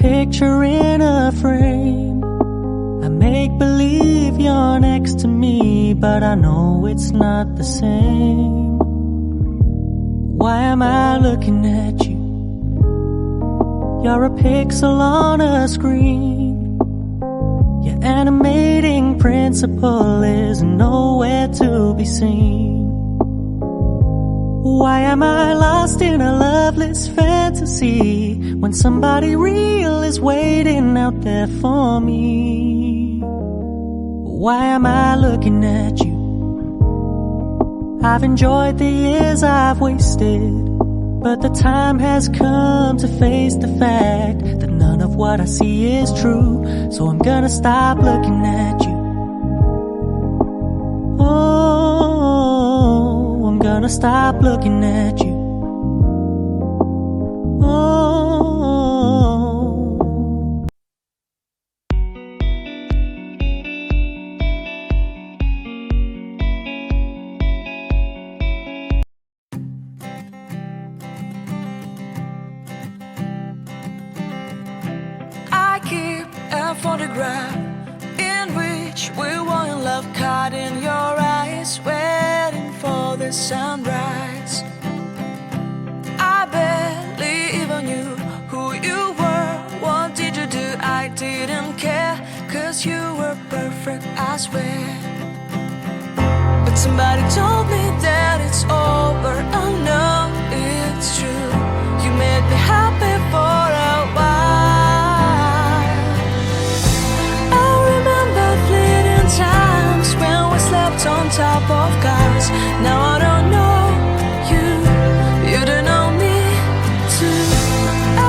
picture in a frame. I make believe you're next to me, but I know it's not the same. Why am I looking at you? You're a pixel on a screen. Your animating principle is nowhere to be seen. Why am I lost in a loveless fantasy when somebody real is waiting out there for me? Why am I looking at you? I've enjoyed the years I've wasted, but the time has come to face the fact that none of what I see is true. So I'm gonna stop looking at you. Oh, I'm gonna stop looking at you. Oh. I keep a photograph in which we were in love, caught in your eyes, waiting for the sunrise. I barely even knew who you were. What did you do? I didn't care, 'cause you were perfect, I swear. But somebody told me that it's over. Oh no, it's true. You made me happy for a while. I remember fleeting times when we slept on top of cars. Now I don't know you, you don't know me too.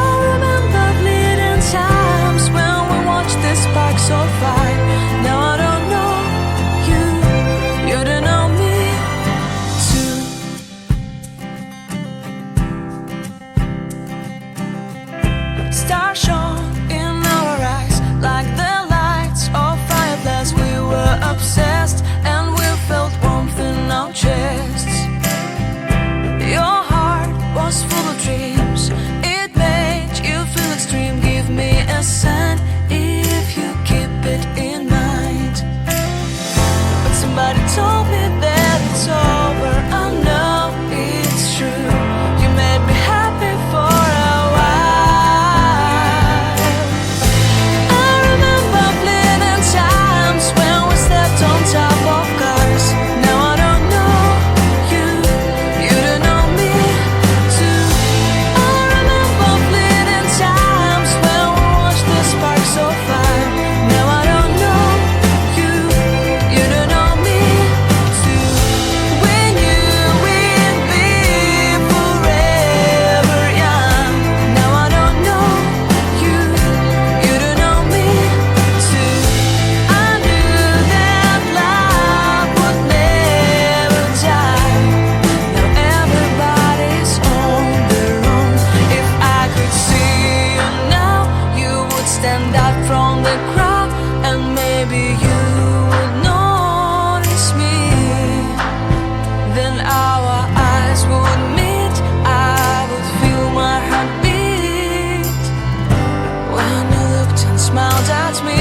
I remember fleeting times when we watched the sparks so fire. Now I don't know you, you don't know me too. Stars shone in our eyes like the lights of fireflies. We were obsessed and we felt warmth in our chests. Your heart was full of dreams, it made you feel extreme. Give me a sign if you keep it in mind. But somebody told me that it's over. I know it's true. You made me happy for a while. I remember fleeting times when we slept on top of cars. Now I don't know you, you don't know me too. I remember fleeting times when we watched the sparks so fire. Now I don't know you, you don't know me too. We knew we'd be forever young. Now I don't know you, you don't know me too. I knew that love would never die. Now everybody's on their own. If I could see you now, you would stand out from the crowd, and maybe you would notice me. Then our eyes would meet, I would feel my heart beat when you looked and smiled at me.